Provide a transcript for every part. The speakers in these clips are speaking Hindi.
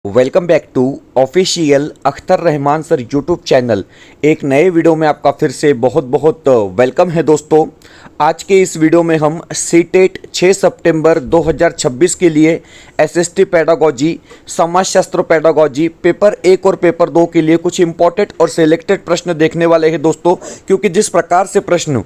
Welcome back to official Akhtar Rahman sir YouTube channel. एक नए वीडियो में आपका फिर से बहुत बहुत वेलकम है दोस्तों। आज के इस वीडियो में हम सीटेट 6 सितंबर 2026 के लिए एसएसटी पेडागोजी, समाजशास्त्र पेडागोजी पेपर 1 और पेपर 2 के लिए कुछ इंपॉर्टेंट और सिलेक्टेड प्रश्न देखने वाले हैं दोस्तों। क्योंकि जिस प्रकार से प्रश्न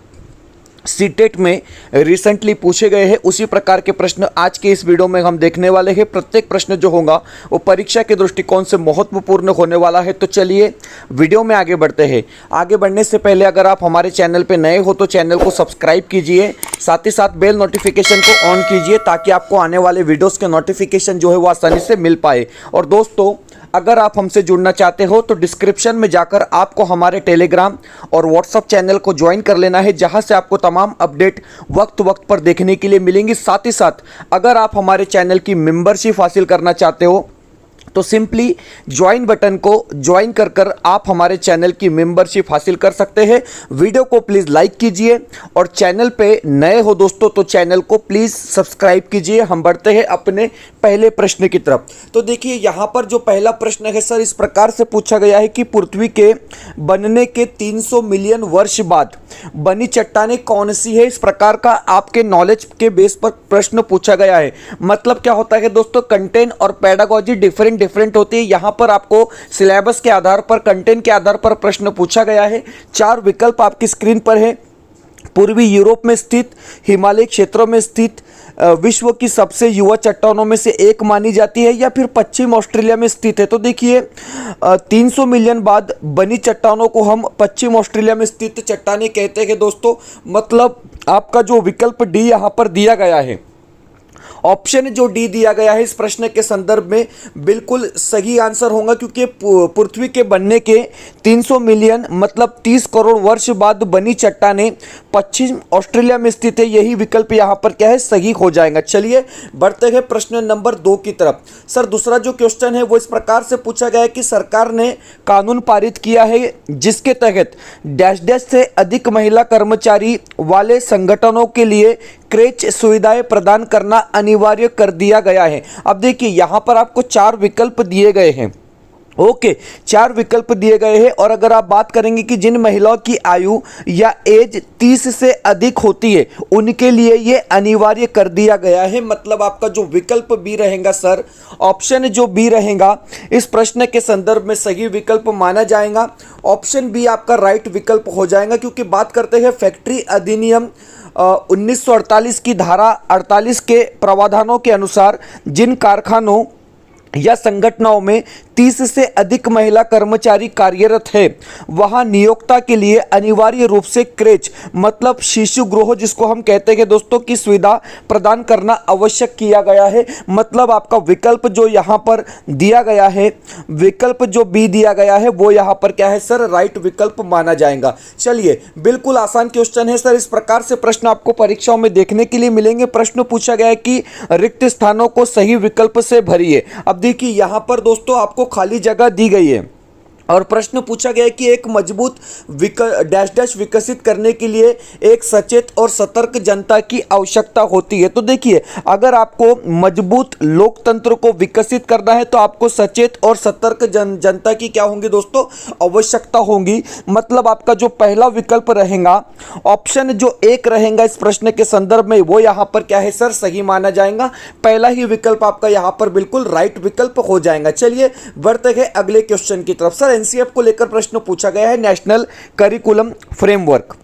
सीटेट में रिसेंटली पूछे गए हैं उसी प्रकार के प्रश्न आज के इस वीडियो में हम देखने वाले हैं। प्रत्येक प्रश्न जो होगा वो परीक्षा के दृष्टिकोण से महत्वपूर्ण होने वाला है। तो चलिए वीडियो में आगे बढ़ते हैं। आगे बढ़ने से पहले अगर आप हमारे चैनल पे नए हो तो चैनल को सब्सक्राइब कीजिए, साथ ही साथ बेल नोटिफिकेशन को ऑन कीजिए ताकि आपको आने वाले वीडियोज़ के नोटिफिकेशन जो है वो आसानी से मिल पाए। और दोस्तों अगर आप हमसे जुड़ना चाहते हो तो डिस्क्रिप्शन में जाकर आपको हमारे टेलीग्राम और व्हाट्सएप चैनल को ज्वाइन कर लेना है, जहां से आपको तमाम अपडेट वक्त वक्त पर देखने के लिए मिलेंगी। साथ ही साथ अगर आप हमारे चैनल की मेंबरशिप हासिल करना चाहते हो तो सिंपली ज्वाइन बटन को ज्वाइन कर कर आप हमारे चैनल की मेंबरशिप हासिल कर सकते हैं। वीडियो को प्लीज़ लाइक कीजिए और चैनल पे नए हो दोस्तों तो चैनल को प्लीज़ सब्सक्राइब कीजिए। हम बढ़ते हैं अपने पहले प्रश्न की तरफ। तो देखिए यहाँ पर जो पहला प्रश्न है सर इस प्रकार से पूछा गया है कि पृथ्वी के बनने के 300 मिलियन वर्ष बाद बनी चट्टानें कौन सी है। इस प्रकार का आपके नॉलेज के बेस पर प्रश्न पूछा गया है। मतलब क्या होता है दोस्तों, कंटेंट और पेडागोजी डिफरेंट होती है। यहां पर आपको सिलेबस के आधार पर, कंटेंट के आधार पर प्रश्न पूछा गया है। 4 विकल्प आपकी स्क्रीन पर है। पूर्वी यूरोप में स्थित, हिमालय क्षेत्रों में स्थित, विश्व की सबसे युवा चट्टानों में से एक मानी जाती है, या फिर पश्चिम ऑस्ट्रेलिया में स्थित है। तो देखिए 300 मिलियन बाद बनी चट्टानों को हम पश्चिम ऑस्ट्रेलिया में स्थित चट्टानें कहते हैं दोस्तों। मतलब आपका जो विकल्प डी यहां पर दिया गया है, ऑप्शन जो डी दिया गया है इस प्रश्न के संदर्भ में बिल्कुल सही आंसर होगा। क्योंकि पृथ्वी के बनने के 300 मिलियन मतलब 30 करोड़ वर्ष बाद बनी चट्टानें पश्चिम ऑस्ट्रेलिया में स्थित है। यही विकल्प यहाँ पर क्या है, सही हो जाएगा। चलिए बढ़ते हैं प्रश्न नंबर 2 की तरफ। सर दूसरा जो क्वेश्चन है वो इस प्रकार से पूछा गया है कि सरकार ने कानून पारित किया है जिसके तहत डैश डैश से अधिक महिला कर्मचारी वाले संगठनों के लिए क्रेच सुविधाएं प्रदान करना अनिवार्य कर दिया गया है। अब देखिए यहां पर आपको 4 विकल्प दिए गए हैं। ओके 4 विकल्प दिए गए हैं। और अगर आप बात करेंगे कि जिन महिलाओं की आयु या एज 30 से अधिक होती है उनके लिए ये अनिवार्य कर दिया गया है। मतलब आपका जो विकल्प बी रहेगा सर, ऑप्शन जो बी रहेगा इस प्रश्न के संदर्भ में सही विकल्प माना जाएगा। ऑप्शन बी आपका राइट विकल्प हो जाएगा। क्योंकि बात करते हैं फैक्ट्री अधिनियम 1948 की धारा 48 के प्रावधानों के अनुसार जिन कारखानों या संगठनों में 30 से अधिक महिला कर्मचारी कार्यरत है वहां नियोक्ता के लिए अनिवार्य रूप से क्रेच मतलब शिशु गृह जिसको हम कहते हैं दोस्तों की सुविधा प्रदान करना आवश्यक किया गया है। मतलब आपका विकल्प जो यहां पर दिया गया है, विकल्प जो बी दिया गया है वो यहां पर क्या है सर, राइट विकल्प माना जाएगा। चलिए बिल्कुल आसान क्वेश्चन है सर। इस प्रकार से प्रश्न आपको परीक्षाओं में देखने के लिए मिलेंगे। प्रश्न पूछा गया है कि रिक्त स्थानों को सही विकल्प से भरिए। अब देखिए यहां पर दोस्तों आपको खाली जगह दी गई है और प्रश्न पूछा गया है कि एक मजबूत डैश डैश विकसित करने के लिए एक सचेत और सतर्क जनता की आवश्यकता होती है। तो देखिए अगर आपको मजबूत लोकतंत्र को विकसित करना है तो आपको सचेत और सतर्क जनता की क्या होंगी दोस्तों, आवश्यकता होगी। मतलब आपका जो पहला विकल्प रहेगा, ऑप्शन जो 1 रहेगा इस प्रश्न के संदर्भ में वो यहाँ पर क्या है सर, सही माना जाएगा। पहला ही विकल्प आपका यहाँ पर बिल्कुल राइट विकल्प हो जाएगा। चलिए बढ़ते हैं अगले क्वेश्चन की तरफ। सर एनसीएफ को लेकर प्रश्न पूछा गया है, national curriculum framework.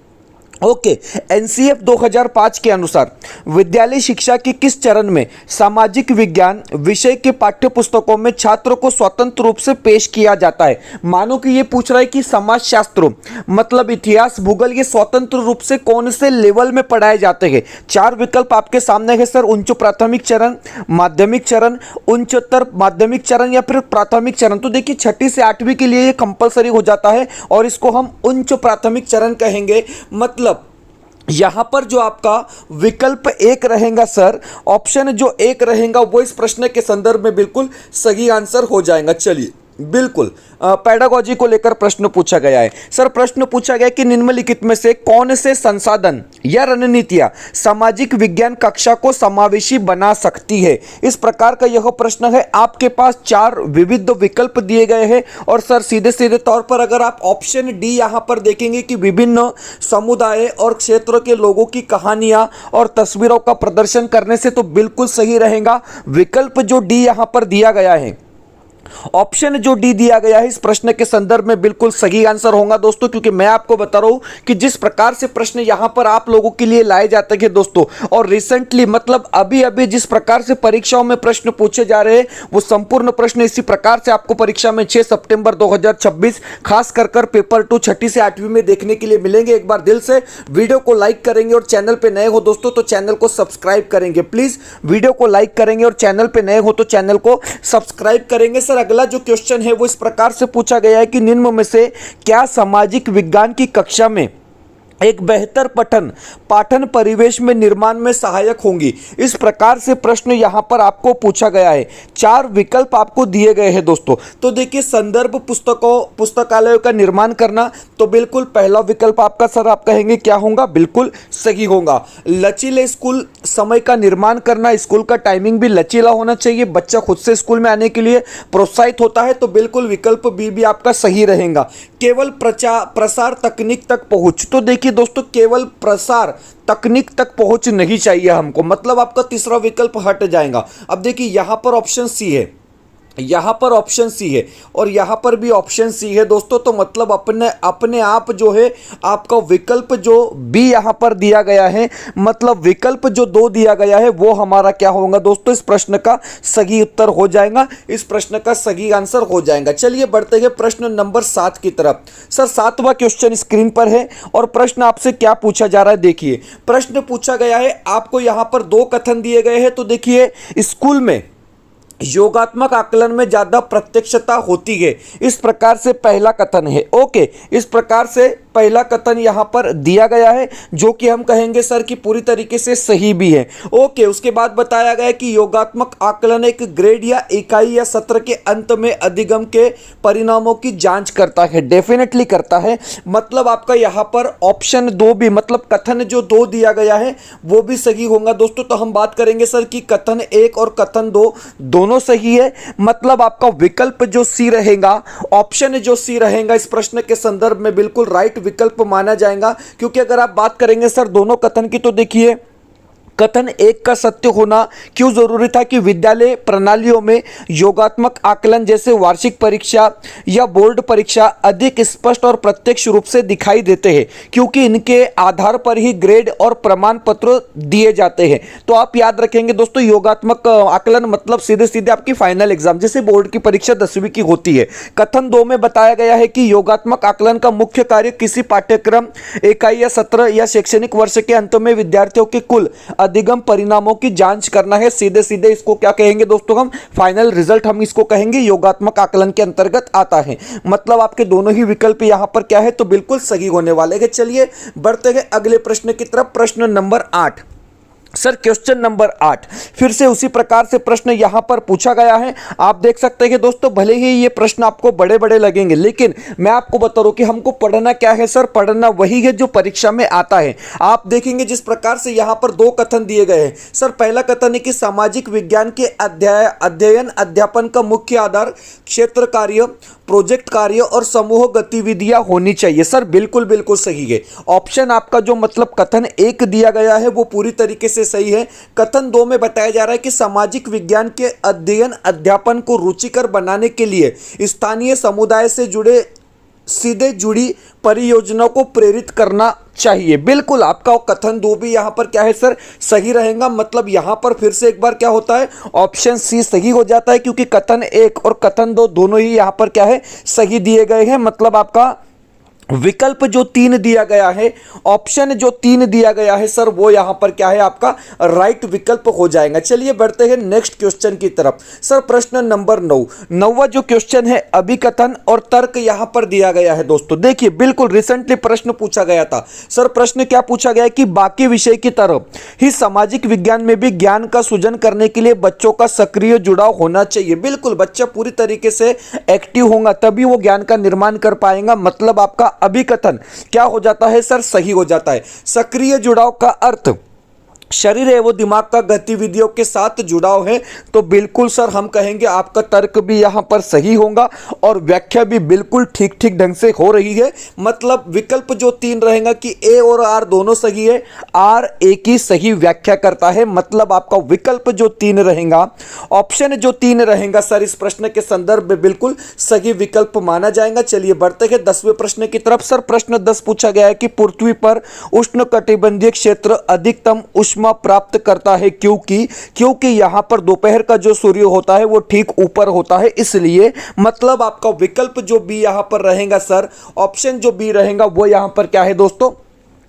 Okay NCF 2005 के अनुसार विद्यालय शिक्षा के किस चरण में सामाजिक विज्ञान विषय के पाठ्य पुस्तकों में छात्रों को स्वतंत्र रूप से पेश किया जाता है। मानो कि ये पूछ रहा है कि समाजशास्त्र मतलब इतिहास, भूगोल ये स्वतंत्र रूप से कौन से लेवल में पढ़ाए जाते हैं। 4 विकल्प आपके सामने है सर, उच्च प्राथमिक चरण, माध्यमिक चरण, उच्चतर माध्यमिक चरण या फिर प्राथमिक चरण। तो देखिए 6ठी से 8वीं के लिए ये कंपलसरी हो जाता है और इसको हम उच्च प्राथमिक चरण कहेंगे। मतलब यहां पर जो आपका विकल्प 1 रहेगा सर, ऑप्शन जो 1 रहेगा वो इस प्रश्न के संदर्भ में बिल्कुल सही आंसर हो जाएगा। चलिए बिल्कुल पेडागोजी को लेकर प्रश्न पूछा गया है। सर प्रश्न पूछा गया कि निम्नलिखित में से कौन से संसाधन या रणनीतियां सामाजिक विज्ञान कक्षा को समावेशी बना सकती है। इस प्रकार का यह प्रश्न है। आपके पास 4 विविध विकल्प दिए गए हैं और सर सीधे सीधे तौर पर अगर आप ऑप्शन डी यहां पर देखेंगे कि विभिन्न समुदाय और क्षेत्र के लोगों की कहानियां और तस्वीरों का प्रदर्शन करने से, तो बिल्कुल सही रहेगा विकल्प जो डी यहां पर दिया गया है। ऑप्शन जो डी दिया गया है इस प्रश्न के संदर्भ में बिल्कुल सही आंसर होगा दोस्तों, क्योंकि मैं आपको बता रहा हूं कि जिस प्रकार से प्रश्न यहां पर आप लोगों के लिए लाए जाते हैं दोस्तों, और रिसेंटली मतलब अभी अभी जिस प्रकार से परीक्षाओं में प्रश्न पूछे जा रहे हैं वो संपूर्ण प्रश्न इसी प्रकार से आपको परीक्षा में 6 सितंबर 2026 खास कर पेपर 2 छठी से 8वीं में देखने के लिए मिलेंगे। एक बार दिल से वीडियो को लाइक करेंगे और चैनल पे नए हो दोस्तों तो चैनल को सब्सक्राइब करेंगे। प्लीज वीडियो को लाइक करेंगे और चैनल पे नए हो तो चैनल को सब्सक्राइब करेंगे। सर अगला जो क्वेश्चन है वो इस प्रकार से पूछा गया है कि निम्न में से क्या सामाजिक विज्ञान की कक्षा में एक बेहतर पाठन परिवेश में निर्माण में सहायक होंगी। इस प्रकार से प्रश्न यहां पर आपको पूछा गया है। 4 विकल्प आपको दिए गए हैं दोस्तों। तो देखिए संदर्भ पुस्तकालयों का निर्माण करना, तो बिल्कुल पहला विकल्प आपका सर आप कहेंगे क्या होगा, बिल्कुल सही होगा। लचीले स्कूल समय का निर्माण करना, स्कूल का टाइमिंग भी लचीला होना चाहिए, बच्चा खुद से स्कूल में आने के लिए प्रोत्साहित होता है, तो बिल्कुल विकल्प बी भी आपका सही रहेगा। केवल प्रसार तकनीक तक पहुंच, तो देखिए दोस्तों केवल प्रसार तकनीक तक पहुंच नहीं चाहिए हमको, मतलब आपका तीसरा विकल्प हट जाएगा। अब देखिए यहां पर ऑप्शन सी है, यहां पर ऑप्शन सी है और यहां पर भी ऑप्शन सी है दोस्तों, तो मतलब अपने आप जो है आपका विकल्प जो बी यहां पर दिया गया है, मतलब विकल्प जो 2 दिया गया है वो हमारा क्या होगा दोस्तों, इस प्रश्न का सही उत्तर हो जाएगा, इस प्रश्न का सही आंसर हो जाएगा। चलिए बढ़ते हैं प्रश्न नंबर 7 की तरफ। सर 7वां क्वेश्चन स्क्रीन पर है और प्रश्न आपसे क्या पूछा जा रहा है। देखिए प्रश्न पूछा गया है, आपको यहां पर 2 कथन दिए गए हैं। तो देखिए स्कूल में योगात्मक आकलन में ज्यादा प्रत्यक्षता होती है, इस प्रकार से पहला कथन है। ओके, इस प्रकार से पहला कथन यहां पर दिया गया है जो कि हम कहेंगे सर कि पूरी तरीके से सही भी है। ओके, उसके बाद बताया गया है कि योगात्मक आकलन एक ग्रेड या इकाई या सत्र के अंत में अधिगम के परिणामों की जांच करता है, डेफिनेटली करता है, मतलब आपका यहां पर ऑप्शन 2 भी, मतलब कथन जो 2 दिया गया है वो भी सही होगा दोस्तों। तो हम बात करेंगे सर कि कथन 1 और कथन 2 दोनों सही है, मतलब आपका विकल्प जो सी रहेगा, ऑप्शन जो सी रहेगा इस प्रश्न के संदर्भ में बिल्कुल राइट विकल्प माना जाएगा। क्योंकि अगर आप बात करेंगे सर दोनों कथन की, तो देखिए कथन 1 का सत्य होना क्यों जरूरी था कि विद्यालय प्रणालियों में योगात्मक आकलन जैसे वार्षिक परीक्षा या बोर्ड परीक्षा अधिक स्पष्ट और प्रत्यक्ष रूप से दिखाई देते हैं, क्योंकि इनके आधार पर ही ग्रेड और प्रमाण पत्र दिए जाते हैं। तो आप याद रखेंगे दोस्तों योगात्मक आकलन मतलब सीधे सीधे आपकी फाइनल एग्जाम जैसे बोर्ड की परीक्षा 10वीं की होती है। कथन 2 में बताया गया है कि योगात्मक आकलन का मुख्य कार्य किसी पाठ्यक्रम, इकाई या सत्र या शैक्षणिक वर्ष के अंत में विद्यार्थियों के कुल अधिगम परिणामों की जांच करना है। सीधे सीधे इसको क्या कहेंगे दोस्तों, हम फाइनल रिजल्ट हम इसको कहेंगे, योगात्मक आकलन के अंतर्गत आता है। मतलब आपके दोनों ही विकल्प यहां पर क्या है, तो बिल्कुल सही होने वाले हैं। चलिए बढ़ते हैं अगले प्रश्न की तरफ। प्रश्न नंबर 8 सर क्वेश्चन नंबर 8 फिर से उसी प्रकार से प्रश्न यहां पर पूछा गया है। आप देख सकते हैं कि दोस्तों भले ही ये प्रश्न आपको बड़े बड़े लगेंगे, लेकिन मैं आपको बता रहा हूं कि हमको पढ़ना क्या है सर, पढ़ना वही है जो परीक्षा में आता है। आप देखेंगे जिस प्रकार से यहां पर 2 कथन दिए गए हैं। सर पहला कथन है कि सामाजिक विज्ञान के अध्ययन अध्यापन का मुख्य आधार क्षेत्र कार्य, प्रोजेक्ट कार्य और समूह गतिविधियां होनी चाहिए। सर बिल्कुल बिल्कुल सही है। ऑप्शन आपका जो मतलब कथन 1 दिया गया है वो पूरी तरीके से सही है। कथन 2 में बताया जा रहा है कि सामाजिक विज्ञान के अध्ययन अध्यापन को रुचिकर बनाने के लिए स्थानीय समुदाय से सीधे जुड़ी परियोजनाओं को प्रेरित करना चाहिए। बिल्कुल आपका कथन 2 भी यहां पर क्या है सर, सही रहेगा। मतलब यहां पर फिर से एक बार क्या होता है, ऑप्शन सी सही हो जाता है, क्योंकि कथन 1 और कथन 2 दोनों ही यहां पर क्या है, सही दिए गए हैं। मतलब आपका विकल्प जो 3 दिया गया है, ऑप्शन जो 3 दिया गया है सर, वो यहां पर क्या है, आपका राइट विकल्प हो जाएगा। चलिए बढ़ते हैं नेक्स्ट क्वेश्चन की तरफ। सर प्रश्न नंबर 9, नौवां जो क्वेश्चन है, अभिकथन और तर्क यहां पर दिया गया है। दोस्तों देखिए, बिल्कुल रिसेंटली प्रश्न पूछा गया था। सर प्रश्न क्या पूछा गया है कि बाकी विषय की तरह ही सामाजिक विज्ञान में भी ज्ञान का सृजन करने के लिए बच्चों का सक्रिय जुड़ाव होना चाहिए। बिल्कुल, बच्चा पूरी तरीके से एक्टिव होगा तभी वो ज्ञान का निर्माण कर पाएगा। मतलब आपका अभिकथन क्या हो जाता है सर, सही हो जाता है। सक्रिय जुड़ाव का अर्थ शरीर एवं दिमाग का गतिविधियों के साथ जुड़ाव है, तो बिल्कुल सर हम कहेंगे आपका तर्क भी यहां पर सही होगा और व्याख्या भी बिल्कुल ठीक ठीक ढंग से हो रही है। मतलब विकल्प जो 3 रहेगा कि ए और आर दोनों सही है, आर ए की सही व्याख्या करता है। मतलब आपका विकल्प जो 3 रहेगा, ऑप्शन जो 3 रहेगा सर, इस प्रश्न के संदर्भ में बिल्कुल सही विकल्प माना जाएगा। चलिए बढ़ते हैं 10वें प्रश्न की तरफ। सर प्रश्न 10 पूछा गया है कि पृथ्वी पर उष्णकटिबंधीय क्षेत्र अधिकतम प्राप्त करता है, क्योंकि यहां पर दोपहर का जो सूर्य होता है वो ठीक ऊपर होता है, इसलिए। मतलब आपका विकल्प जो बी यहां पर रहेगा सर, ऑप्शन जो बी रहेगा वो यहां पर क्या है दोस्तों,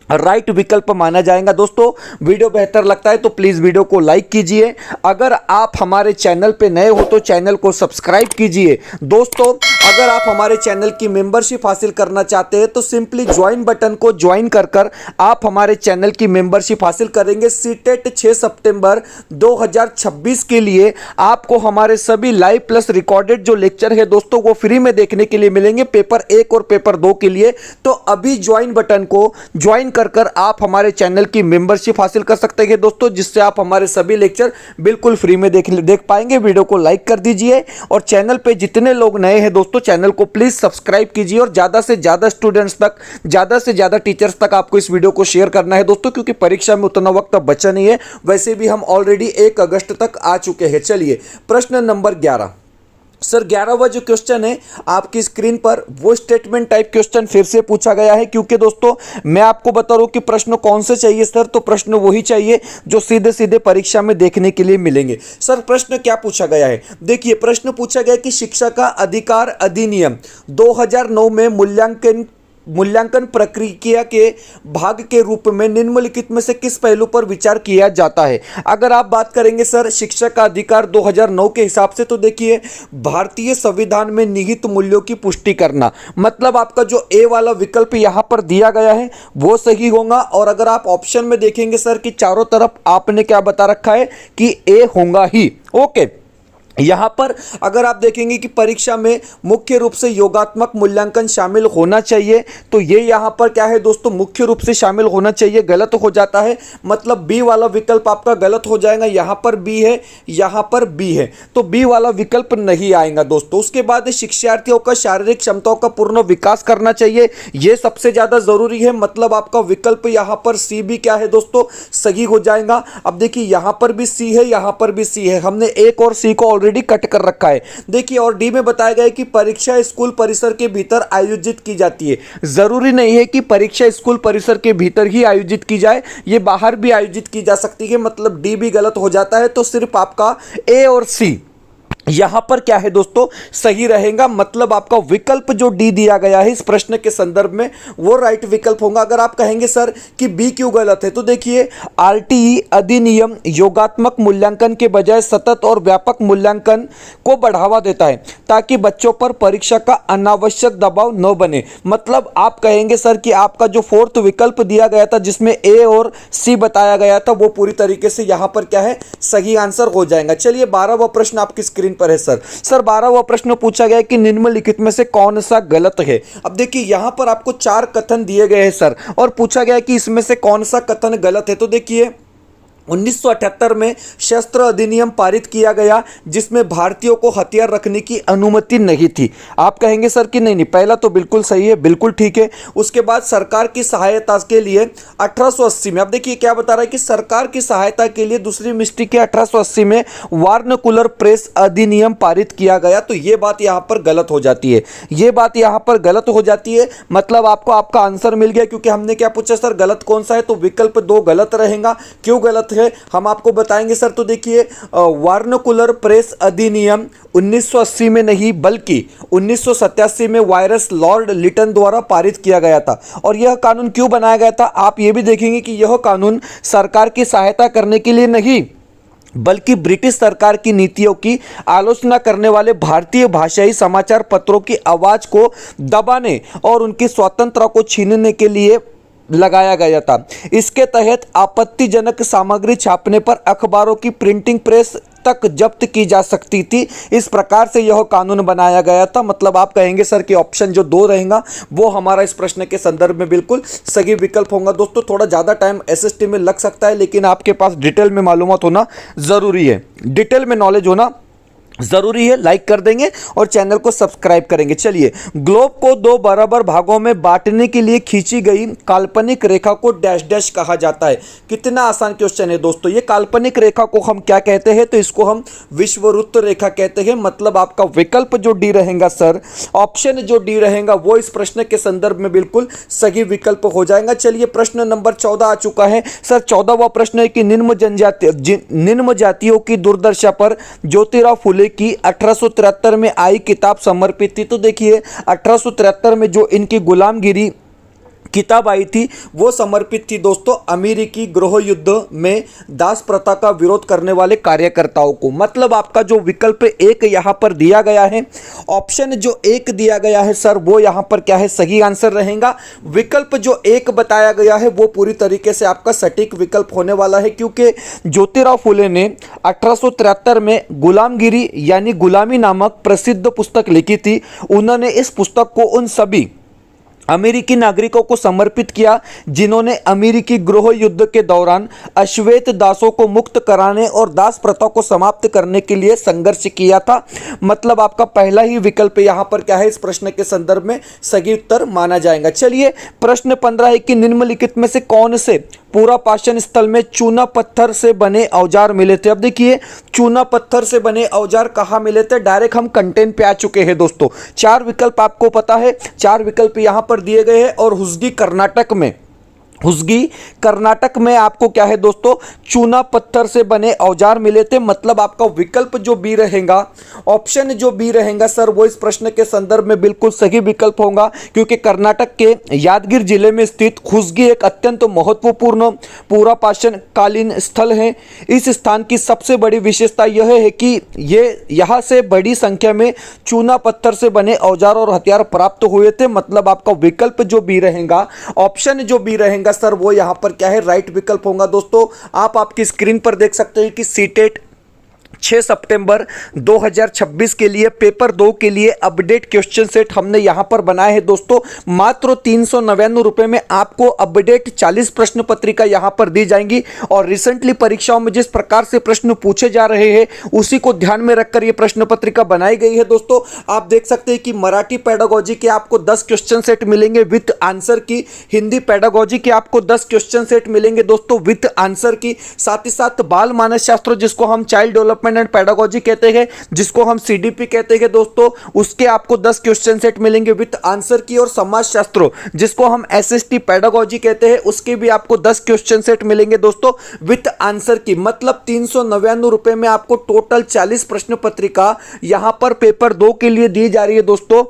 राइट विकल्प माना जाएगा। दोस्तों वीडियो बेहतर लगता है तो प्लीज वीडियो को लाइक कीजिए। अगर आप हमारे चैनल पे नए हो तो चैनल को सब्सक्राइब कीजिए। दोस्तों अगर आप हमारे चैनल की मेंबरशिप हासिल करना चाहते हैं तो सिंपली ज्वाइन बटन को ज्वाइन कर आप हमारे चैनल की मेंबरशिप हासिल करेंगे। सीटेट 6 सितंबर 2026 के लिए आपको हमारे सभी लाइव प्लस रिकॉर्डेड जो लेक्चर है दोस्तों वो फ्री में देखने के लिए मिलेंगे, पेपर 1 और पेपर 2 के लिए। तो अभी ज्वाइन बटन को ज्वाइन कर आप हमारे चैनल की मेंबरशिप हासिल कर सकते हैं दोस्तों, जिससे आप हमारे सभी लेक्चर बिल्कुल फ्री में देख पाएंगे। वीडियो को लाइक कर दीजिए और चैनल पे जितने लोग नए हैं दोस्तों चैनल को प्लीज सब्सक्राइब कीजिए और ज्यादा से ज्यादा स्टूडेंट्स तक, ज्यादा से ज्यादा टीचर्स तक आपको इस वीडियो को शेयर करना है दोस्तों, क्योंकि परीक्षा में उतना वक्त बचा नहीं है। वैसे भी हम ऑलरेडी 1 अगस्त तक आ चुके हैं। चलिए प्रश्न नंबर 11। सर 11वां जो क्वेश्चन है आपकी स्क्रीन पर, वो स्टेटमेंट टाइप क्वेश्चन फिर से पूछा गया है, क्योंकि दोस्तों मैं आपको बता रहा हूं कि प्रश्न कौन से चाहिए सर, तो प्रश्न वही चाहिए जो सीधे सीधे परीक्षा में देखने के लिए मिलेंगे। सर प्रश्न क्या पूछा गया है, देखिए प्रश्न पूछा गया कि शिक्षा का अधिकार अधिनियम 2009 में मूल्यांकन प्रक्रिया के भाग के रूप में निम्नलिखित में से किस पहलू पर विचार किया जाता है। अगर आप बात करेंगे सर शिक्षा का अधिकार 2009 के हिसाब से, तो देखिए भारतीय संविधान में निहित मूल्यों की पुष्टि करना। मतलब आपका जो ए वाला विकल्प यहां पर दिया गया है वो सही होगा। और अगर आप ऑप्शन में देखेंगे सर कि चारों तरफ आपने क्या बता रखा है कि ए होगा ही। ओके, यहां पर अगर आप देखेंगे कि परीक्षा में मुख्य रूप से योगात्मक मूल्यांकन शामिल होना चाहिए, तो ये यहां पर क्या है दोस्तों, मुख्य रूप से शामिल होना चाहिए, गलत हो जाता है। मतलब बी वाला विकल्प आपका गलत हो जाएगा। यहां पर बी है, यहां पर बी है, तो बी वाला विकल्प नहीं आएगा दोस्तों। उसके बाद शिक्षार्थियों का शारीरिक क्षमताओं का पूर्ण विकास करना चाहिए, यह सबसे ज्यादा जरूरी है। मतलब आपका विकल्प यहां पर सी भी क्या है दोस्तों, सही हो जाएगा। अब देखिए यहां पर भी सी है, यहां पर भी सी है, हमने एक और सी को ऑलरेडी कट कर रखा है। देखिए और डी में बताया गया है कि परीक्षा स्कूल परिसर के भीतर आयोजित की जाती है। जरूरी नहीं है कि परीक्षा स्कूल परिसर के भीतर ही आयोजित की जाए, ये बाहर भी आयोजित की जा सकती है। मतलब डी भी गलत हो जाता है, तो सिर्फ आपका ए और सी यहां पर क्या है दोस्तों, सही रहेगा। मतलब आपका विकल्प जो डी दिया गया है इस प्रश्न के संदर्भ में वो राइट विकल्प होगा। अगर आप कहेंगे सर कि बी क्यों गलत है, तो देखिए आरटीई अधिनियम योगात्मक मूल्यांकन के बजाय सतत और व्यापक मूल्यांकन को बढ़ावा देता है, ताकि बच्चों पर परीक्षा का अनावश्यक दबाव न बने। मतलब आप कहेंगे सर कि आपका जो 4th विकल्प दिया गया था जिसमें ए और सी बताया गया था, वो पूरी तरीके से यहां पर क्या है, सही आंसर हो जाएगा। चलिए 12वां प्रश्न आपकी स्क्रीन पर है सर 12वां प्रश्न पूछा गया कि निम्नलिखित में से कौन सा गलत है। अब देखिए यहां पर आपको 4 कथन दिए गए हैं सर, और पूछा गया कि इसमें से कौन सा कथन गलत है। तो देखिए 1978 में शस्त्र अधिनियम पारित किया गया, जिसमें भारतीयों को हथियार रखने की अनुमति नहीं थी। आप कहेंगे सर कि नहीं, पहला तो बिल्कुल सही है, बिल्कुल ठीक है। उसके बाद सरकार की सहायता के लिए 1880 में, अब देखिए क्या बता रहा है कि सरकार की सहायता के लिए दूसरी मिस्टेक है, 1880 में वार्नकुलर प्रेस अधिनियम पारित किया गया। तो ये बात यहां पर गलत हो जाती है, ये बात यहां पर गलत हो जाती है। मतलब आपको आपका आंसर मिल गया, क्योंकि हमने क्या पूछा सर गलत कौन सा है, तो विकल्प 2 गलत रहेगा। क्यों गलत है है हम आपको बताएंगे सर। तो देखिए वर्नाकुलर प्रेस अधिनियम 1980 में नहीं बल्कि 1987 में वायरस लॉर्ड लिटन द्वारा पारित किया गया था। और यह कानून क्यों बनाया गया था आप ये भी देखेंगे कि यह कानून सरकार की सहायता करने के लिए नहीं बल्कि ब्रिटिश सरकार की नीतियों की आलोचना करने वाले भारतीय भाषाई समाचार पत्रों की आवाज को दबाने और उनकी स्वतंत्रता को छीनने के लिए लगाया गया था। इसके तहत आपत्तिजनक सामग्री छापने पर अखबारों की प्रिंटिंग प्रेस तक जब्त की जा सकती थी। इस प्रकार से यह कानून बनाया गया था। मतलब आप कहेंगे सर कि ऑप्शन जो 2 रहेगा वो हमारा इस प्रश्न के संदर्भ में बिल्कुल सही विकल्प होगा। दोस्तों थोड़ा ज़्यादा टाइम एसएसटी में लग सकता है लेकिन आपके पास डिटेल में मालूमात होना ज़रूरी है, डिटेल में नॉलेज होना जरूरी है। लाइक कर देंगे और चैनल को सब्सक्राइब करेंगे। चलिए, ग्लोब को 2 बराबर भागों में बांटने के लिए खींची गई काल्पनिक रेखा को डैश डैश कहा जाता है। कितना आसान क्वेश्चन है दोस्तों। ये काल्पनिक रेखा को हम क्या कहते हैं तो इसको हम विषुववृत्त रेखा कहते हैं। मतलब आपका विकल्प जो डी रहेगा सर, ऑप्शन जो डी रहेगा वो इस प्रश्न के संदर्भ में बिल्कुल सही विकल्प हो जाएगा। चलिए, प्रश्न नंबर 14 आ चुका है सर। 14वां प्रश्न है कि निम्न जातियों की दुर्दशा पर ज्योतिराव फुले की 1873 में आई किताब समर्पित थी। तो देखिए 1873 में जो इनकी गुलामगिरी किताब आई थी वो समर्पित थी दोस्तों अमेरिकी गृह युद्ध में दास प्रथा का विरोध करने वाले कार्यकर्ताओं को। मतलब आपका जो विकल्प 1 यहां पर दिया गया है, ऑप्शन जो 1 दिया गया है सर वो यहां पर क्या है सही आंसर रहेगा। विकल्प जो 1 बताया गया है वो पूरी तरीके से आपका सटीक विकल्प होने वाला है क्योंकि ज्योतिराव फुले ने 1873 में गुलामगिरी यानी गुलामी नामक प्रसिद्ध पुस्तक लिखी थी। उन्होंने इस पुस्तक को उन सभी अमेरिकी नागरिकों को समर्पित किया जिन्होंने अमेरिकी गृह युद्ध के दौरान अश्वेत दासों को मुक्त कराने और दास प्रथा को समाप्त करने के लिए संघर्ष किया था। मतलब आपका पहला ही विकल्प यहां पर क्या है इस प्रश्न के संदर्भ में सही उत्तर माना जाएगा। चलिए, प्रश्न 15 है कि निम्नलिखित में से कौन से पूरा पाषाण स्थल में चूना पत्थर से बने औजार मिले थे। अब देखिए चूना पत्थर से बने औजार कहाँ मिले थे, डायरेक्ट हम कंटेंट पे आ चुके हैं दोस्तों। 4 विकल्प आपको पता है, 4 विकल्प यहां पर दिए गए हैं और हुस्गी कर्नाटक में आपको क्या है दोस्तों चूना पत्थर से बने औजार मिले थे। मतलब आपका विकल्प जो बी रहेगा, ऑप्शन जो बी रहेगा सर वो इस प्रश्न के संदर्भ में बिल्कुल सही विकल्प होगा क्योंकि कर्नाटक के यादगिर जिले में स्थित हुस्गी एक अत्यंत महत्वपूर्ण पूरा पाषाण कालीन स्थल है। इस स्थान की सबसे बड़ी विशेषता यह है कि ये यहाँ से बड़ी संख्या में चूना पत्थर से बने औजार और हथियार प्राप्त हुए थे। मतलब आपका विकल्प जो बी रहेगा, ऑप्शन जो बी रहेगा सर वो यहां पर क्या है राइट विकल्प होगा। दोस्तों आप आपकी स्क्रीन पर देख सकते हैं कि सीटेट 6 सितंबर 2026 के लिए पेपर 2 के लिए अपडेट क्वेश्चन सेट हमने यहां पर बनाए हैं दोस्तों। मात्र 399 रुपए में आपको अपडेट 40 प्रश्न पत्रिका यहां पर दी जाएंगी और रिसेंटली परीक्षाओं में जिस प्रकार से प्रश्न पूछे जा रहे हैं उसी को ध्यान में रखकर यह प्रश्न पत्रिका बनाई गई है दोस्तों। आप देख सकते हैं कि मराठी पेडागोजी के आपको 10 क्वेश्चन सेट मिलेंगे विथ आंसर की, हिंदी पेडागोजी के आपको 10 क्वेश्चन सेट मिलेंगे दोस्तों विथ आंसर की, साथ ही साथ बाल मानस शास्त्र जिसको हम चाइल्ड डेवलपमेंट एंड पेडागोजी कहते हैं, जिसको हम सीडीपी कहते हैं दोस्तों, उसके आपको 10 क्वेश्चन सेट मिलेंगे विद आंसर की, और समाज शास्त्र जिसको हम एसएसटी पेडागोजी कहते हैं उसके भी आपको 10 क्वेश्चन सेट मिलेंगे दोस्तों विद आंसर की। मतलब 399 रुपए में आपको टोटल 40 प्रश्न पत्रिका यहां पर पेपर 2 के लिए दी जा रही है दोस्तों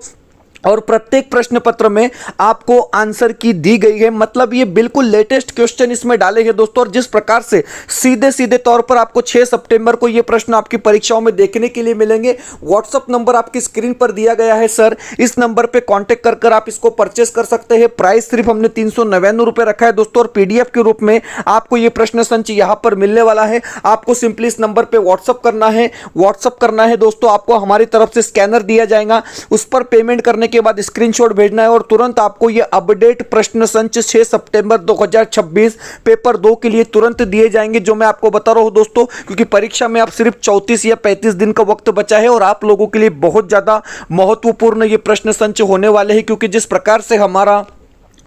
और प्रत्येक प्रश्न पत्र में आपको आंसर की दी गई है। मतलब ये बिल्कुल लेटेस्ट क्वेश्चन इसमें डाले हैं दोस्तों और जिस प्रकार से सीधे सीधे तौर पर आपको 6 सितंबर को ये प्रश्न आपकी परीक्षाओं में देखने के लिए मिलेंगे। व्हाट्सएप नंबर आपकी स्क्रीन पर दिया गया है सर, इस नंबर पे कांटेक्ट कर कर आप इसको परचेस कर सकते हैं। प्राइस सिर्फ हमने 399 रुपए रखा है दोस्तों और पीडीएफ के रूप में आपको ये प्रश्न संच यहां पर मिलने वाला है। आपको सिंपली इस नंबर पर व्हाट्सएप करना है दोस्तों। आपको हमारी तरफ से स्कैनर दिया जाएगा, उस पर पेमेंट करने के बाद स्क्रीनशॉट भेजना है और तुरंत आपको यह अपडेट प्रश्न संच 6 सितंबर 2026 पेपर 2 के लिए तुरंत दिए जाएंगे। जो मैं आपको बता रहा हूं दोस्तों, क्योंकि परीक्षा में आप सिर्फ 34 या 35 दिन का वक्त बचा है और आप लोगों के लिए बहुत ज्यादा महत्वपूर्ण ये प्रश्न संच होने वाले हैं, क्योंकि जिस प्रकार से हमारा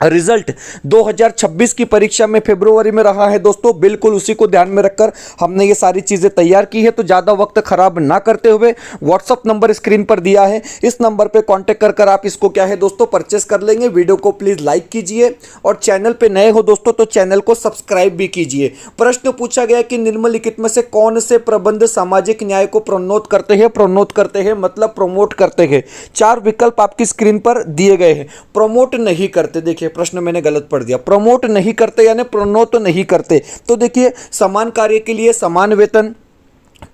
रिजल्ट 2026 की परीक्षा में फरवरी में रहा है दोस्तों, बिल्कुल उसी को ध्यान में रखकर हमने ये सारी चीज़ें तैयार की है। तो ज़्यादा वक्त खराब ना करते हुए व्हाट्सअप नंबर स्क्रीन पर दिया है, इस नंबर पे कांटेक्ट कर आप इसको क्या है दोस्तों परचेस कर लेंगे। वीडियो को प्लीज़ लाइक कीजिए और चैनल पे नए हो दोस्तों तो चैनल को सब्सक्राइब भी कीजिए। प्रश्न पूछा गया कि निम्नलिखित में से कौन से प्रबंध सामाजिक न्याय को प्रोन्नत करते हैं मतलब प्रमोट करते हैं। 4 विकल्प आपकी स्क्रीन पर दिए गए हैं। प्रमोट नहीं करते, देखिए प्रश्न मैंने गलत पढ़ दिया, प्रमोट नहीं करते यानी प्रोन्नत नहीं करते। तो देखिए समान कार्य के लिए समान वेतन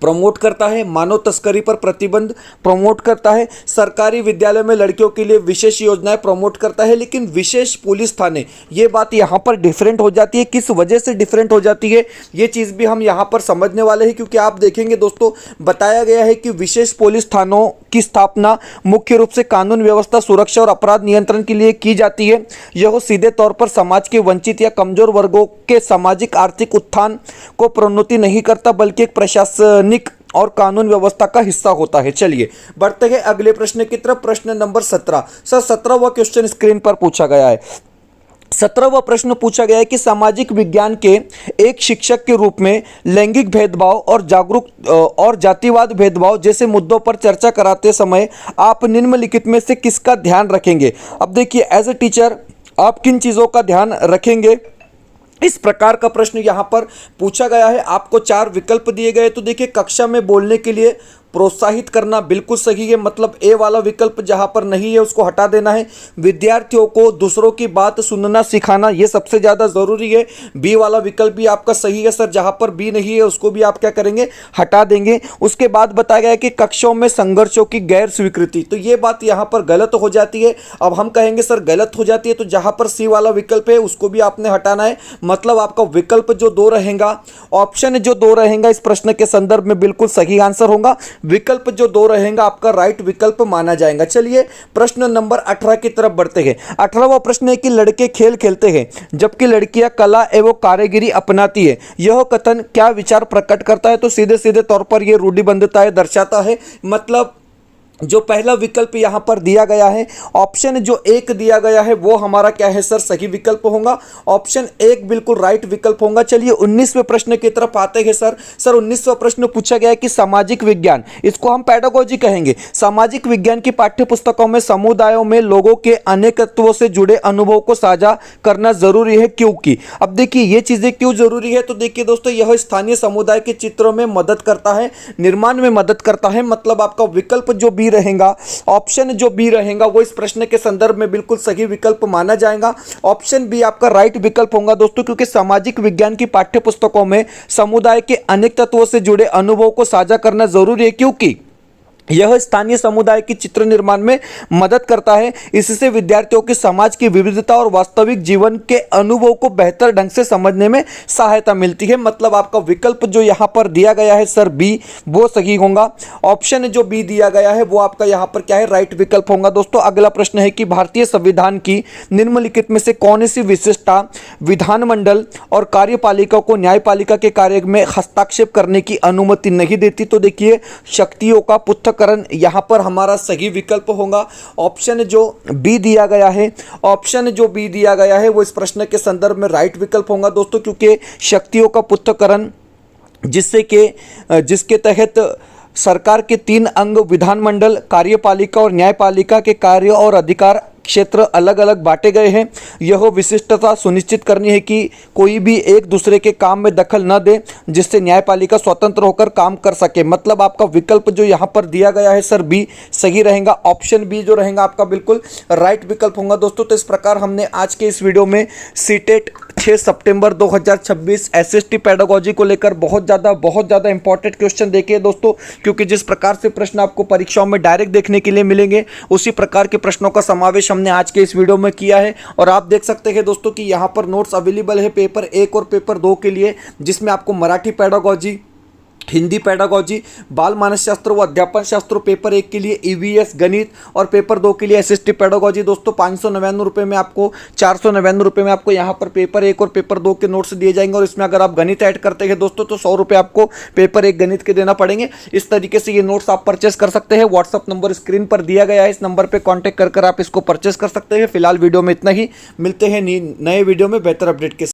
प्रमोट करता है, मानव तस्करी पर प्रतिबंध प्रमोट करता है, सरकारी विद्यालय में लड़कियों के लिए विशेष योजनाएं प्रमोट करता है। लेकिन विशेष पुलिस थाने, ये बात यहाँ पर डिफरेंट हो जाती है। किस वजह से डिफरेंट हो जाती है ये चीज़ भी हम यहाँ पर समझने वाले हैं, क्योंकि आप देखेंगे दोस्तों बताया गया है कि विशेष पुलिस थानों की स्थापना मुख्य रूप से कानून व्यवस्था सुरक्षा और अपराध नियंत्रण के लिए की जाती है। यह सीधे तौर पर समाज के वंचित या कमजोर वर्गों के सामाजिक आर्थिक उत्थान को प्रोन्नति नहीं करता, बल्कि एक प्रशासनिक और कानून व्यवस्था का हिस्सा होता है। चलिए बढ़ते हैं अगले प्रश्न की तरफ। प्रश्न नंबर 17 सर 17वां क्वेश्चन स्क्रीन पर पूछा गया है। 17वां प्रश्न पूछा गया है कि सामाजिक विज्ञान के एक शिक्षक के रूप में लैंगिक भेदभाव और जातिवाद भेदभाव जैसे मुद्दों पर चर्चा कराते समय आप निम्नलिखित में से किसका ध्यान रखेंगे। अब देखिए एज ए टीचर आप किन चीज़ों का ध्यान रखेंगे, इस प्रकार का प्रश्न यहाँ पर पूछा गया है। आपको 4 विकल्प दिए गए। तो देखिए कक्षा में बोलने के लिए प्रोत्साहित करना बिल्कुल सही है, मतलब ए वाला विकल्प जहां पर नहीं है उसको हटा देना है। विद्यार्थियों को दूसरों की बात सुनना सिखाना ये सबसे ज़्यादा ज़रूरी है, बी वाला विकल्प भी आपका सही है सर। जहां पर बी नहीं है उसको भी आप क्या करेंगे हटा देंगे। उसके बाद बताया गया है कि कक्षाओं में संघर्षों की गैर स्वीकृति, तो ये बात यहाँ पर गलत हो जाती है। अब हम कहेंगे सर गलत हो जाती है तो जहां पर सी वाला विकल्प है उसको भी आपने हटाना है, मतलब आपका विकल्प जो 2 रहेगा, ऑप्शन जो 2 रहेगा इस प्रश्न के संदर्भ में बिल्कुल सही आंसर होगा। विकल्प जो 2 रहेगा आपका राइट विकल्प माना जाएगा। चलिए प्रश्न नंबर 18 की तरफ बढ़ते हैं। 18वां प्रश्न है कि लड़के खेल खेलते हैं जबकि लड़कियां कला एवं कारीगरी अपनाती है, यह कथन क्या विचार प्रकट करता है। तो सीधे सीधे तौर पर यह रूढ़िबद्धता दर्शाता है, मतलब जो पहला विकल्प यहाँ पर दिया गया है, ऑप्शन जो 1 दिया गया है वो हमारा क्या है सर सही विकल्प होगा। ऑप्शन 1 बिल्कुल राइट विकल्प होगा। चलिए 19वें प्रश्न की तरफ आते हैं सर। 19वां प्रश्न पूछा गया है कि सामाजिक विज्ञान, इसको हम पेडागोजी कहेंगे, सामाजिक विज्ञान की पाठ्य पुस्तकों में समुदायों में लोगों के अनेकत्वों से जुड़े अनुभव को साझा करना जरूरी है, क्योंकि अब देखिए ये चीजें क्यों जरूरी है। तो देखिए दोस्तों यह स्थानीय समुदाय के चित्रों में मदद करता है, निर्माण में मदद करता है, मतलब आपका विकल्प जो बी रहेगा, ऑप्शन जो बी रहेगा वो इस प्रश्न के संदर्भ में बिल्कुल सही विकल्प माना जाएगा। ऑप्शन बी आपका राइट विकल्प होगा दोस्तों, क्योंकि सामाजिक विज्ञान की पाठ्य पुस्तकों में समुदाय के अनेक तत्वों से जुड़े अनुभवों को साझा करना जरूरी है, क्योंकि यह स्थानीय समुदाय की चित्र निर्माण में मदद करता है। इससे विद्यार्थियों की समाज की विविधता और वास्तविक जीवन के अनुभव को बेहतर ढंग से समझने में सहायता मिलती है, मतलब आपका विकल्प जो यहाँ पर दिया गया है सर बी वो सही होगा। ऑप्शन जो बी दिया गया है वो आपका यहाँ पर क्या है राइट विकल्प होगा। दोस्तों अगला प्रश्न है कि भारतीय संविधान की निम्नलिखित में से कौन सी विशेषता विधानमंडल और कार्यपालिका को न्यायपालिका के कार्य में हस्तक्षेप करने की अनुमति नहीं देती। तो देखिए शक्तियों का पृथक करण यहां पर हमारा सही विकल्प होगा। ऑप्शन जो बी दिया गया है, ऑप्शन जो बी दिया गया है वो इस प्रश्न के संदर्भ में राइट विकल्प होगा दोस्तों, क्योंकि शक्तियों का पृथक्करण जिसके तहत सरकार के 3 अंग विधानमंडल, कार्यपालिका और न्यायपालिका के कार्य और अधिकार क्षेत्र अलग अलग बांटे गए हैं। यह विशिष्टता सुनिश्चित करनी है कि कोई भी एक दूसरे के काम में दखल न दे, जिससे न्यायपालिका स्वतंत्र होकर काम कर सके, मतलब आपका विकल्प जो यहाँ पर दिया गया है सर बी सही रहेगा। ऑप्शन बी जो रहेगा आपका बिल्कुल राइट विकल्प होगा दोस्तों। तो इस प्रकार हमने आज के इस वीडियो में सीटेट 6 सितंबर 2026 एसएसटी पेडागोजी को लेकर बहुत ज़्यादा इंपॉर्टेंट क्वेश्चन देखे हैं दोस्तों, क्योंकि जिस प्रकार से प्रश्न आपको परीक्षाओं में डायरेक्ट देखने के लिए मिलेंगे उसी प्रकार के प्रश्नों का समावेश हमने आज के इस वीडियो में किया है। और आप देख सकते हैं दोस्तों कि यहाँ पर नोट्स अवेलेबल है पेपर 1 और पेपर 2 के लिए, जिसमें आपको मराठी पेडागोजी, हिंदी पेडागोजी, बाल मानसशास्त्र व अध्यापन शास्त्र पेपर 1 के लिए ईवीएस गणित और पेपर 2 के लिए एसएसटी पेडागोजी दोस्तों 599 रुपये में आपको 499 रुपये में आपको यहाँ पर पेपर 1 और पेपर 2 के नोट्स दिए जाएंगे। और इसमें अगर आप गणित ऐड करते हैं दोस्तों तो 100 रुपये आपको पेपर 1 गणित के देना पड़ेंगे। इस तरीके से ये नोट्स आप परचेस कर सकते हैं। व्हाट्सअप नंबर स्क्रीन पर दिया गया है, इस नंबर पर कॉन्टैक्ट कर आप इसको परचेस कर सकते हैं। फिलहाल वीडियो में इतना ही, मिलते हैं नए वीडियो में बेहतर अपडेट के